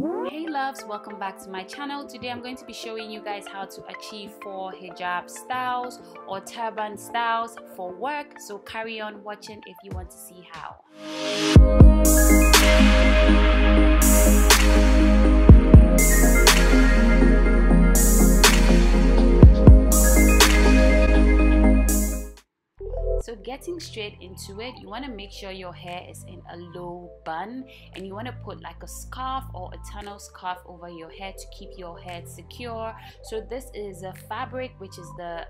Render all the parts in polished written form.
Hey loves, welcome back to my channel. Today I'm going to be showing you guys how to achieve 4 hijab styles or turban styles for work. So carry on watching if you want to see how. So getting straight into it, you want to make sure your hair is in a low bun, and you want to put like a scarf or a tunnel scarf over your head to keep your head secure. So this is a fabric which is the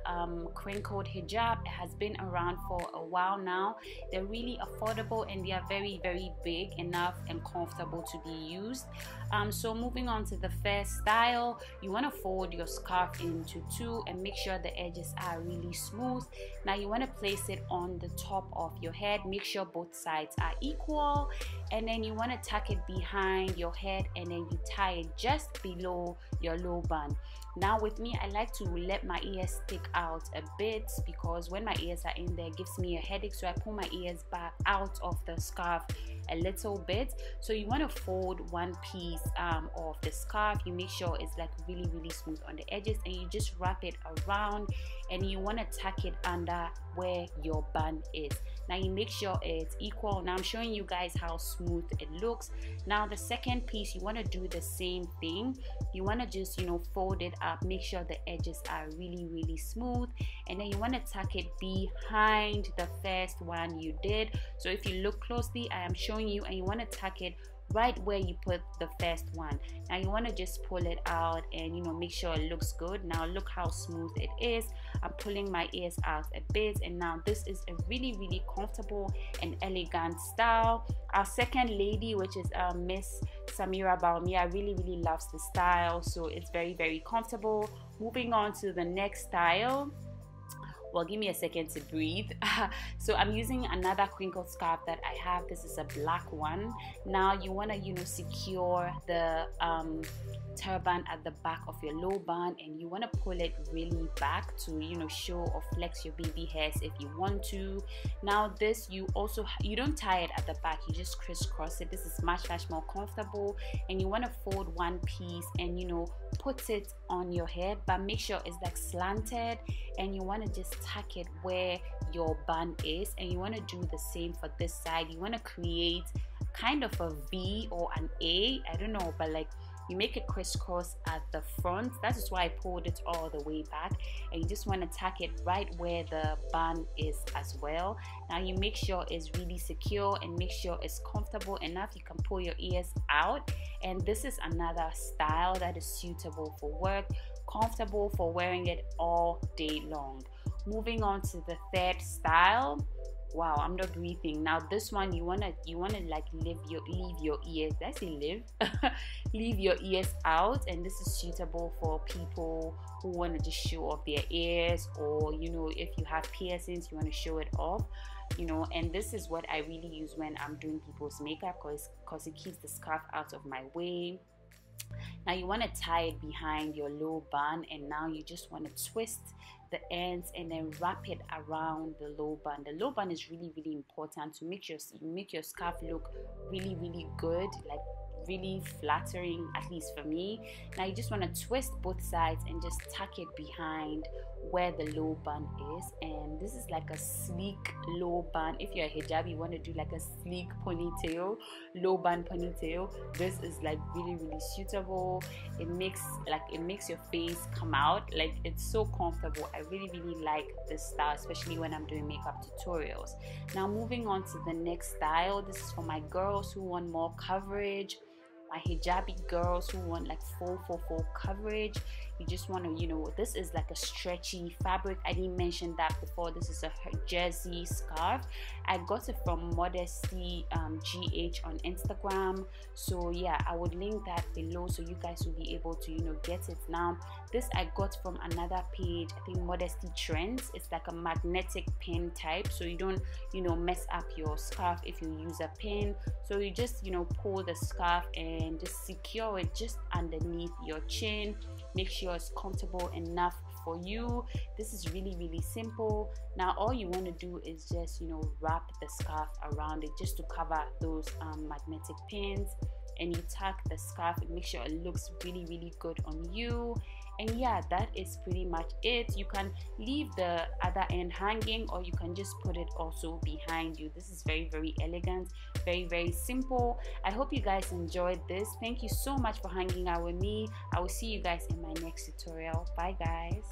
crinkled hijab. It has been around for a while now. They're really affordable and they are very big enough and comfortable to be used. So moving on to the first style, you want to fold your scarf into 2 and make sure the edges are really smooth. Now you want to place it on the top of your head, make sure both sides are equal, and then you want to tuck it behind your head and then you tie it just below your low bun. Now with me, I like to let my ears stick out a bit because when my ears are in there it gives me a headache, so I pull my ears back out of the scarf a little bit. So you want to fold one piece of the scarf. You make sure it's like really smooth on the edges, and you just wrap it around and you want to tuck it under where your bun is. Now you make sure it's equal. Now I'm showing you guys how smooth it looks. Now the second piece, you want to do the same thing. You want to just fold it up, make sure the edges are really smooth, and then you want to tuck it behind the first one you did. So if you look closely, I am showing you, and you want to tuck it right where you put the first one. Now you want to just pull it out and make sure it looks good. Now look how smooth it is. I'm pulling my ears out a bit, and now this is a really comfortable and elegant style. Our second lady, which is Miss Samira Baumia, really loves the style, so it's very comfortable. Moving on to the next style. Well, give me a second to breathe. So I'm using another crinkled scarf that I have. This is a black one. Now you want to secure the turban at the back of your low bun, and you want to pull it really back to show or flex your baby hairs if you want to. Now this, you don't tie it at the back, you just crisscross it. This is much more comfortable, and you want to fold one piece and put it on your head, but make sure it's like slanted, and you want to just tuck it where your bun is, and you want to do the same for this side. You want to create kind of a V or an A, I don't know, but like you make a crisscross at the front. That is why I pulled it all the way back, and you just want to tuck it right where the bun is as well. Now you make sure it's really secure and make sure it's comfortable enough. You can pull your ears out, and this is another style that is suitable for work, comfortable for wearing it all day long. Moving on to the third style. Wow, I'm not breathing. Now this one, you wanna like leave your ears. Did I say live? Leave your ears out, and this is suitable for people who want to just show off their ears, or if you have piercings, you want to show it off. And this is what I really use when I'm doing people's makeup, because it keeps the scarf out of my way. Now you want to tie it behind your low bun, and now you just want to twist the ends and then wrap it around the low bun. The low bun is really important to make your scarf look really good, like really flattering, at least for me. Now you just want to twist both sides and just tuck it behind where the low bun is, and this is like a sleek low bun. If you're a hijab, you want to do like a sleek ponytail, low bun ponytail. This is like really suitable. It makes your face come out, like it's so comfortable. I really like this style, especially when I'm doing makeup tutorials. Now moving on to the next style. This is for my girls who want more coverage, my hijabi girls who want like full coverage. You just want to this is like a stretchy fabric. I didn't mention that before. This is a jersey scarf. I got it from Modesty GH on Instagram, so yeah, I would link that below so you guys will be able to get it. Now this I got from another page, I think Modesty Trends. It's like a magnetic pin type, so you don't mess up your scarf if you use a pin. So you just pull the scarf and just secure it just underneath your chin. Make sure it's comfortable enough for you. This is really simple. Now all you want to do is just wrap the scarf around it just to cover those magnetic pins, and you tuck the scarf and make sure it looks really good on you. And yeah, that is pretty much it. You can leave the other end hanging, or you can just put it also behind you. This is very elegant, very simple. I hope you guys enjoyed this. Thank you so much for hanging out with me. I will see you guys in my next tutorial. Bye guys.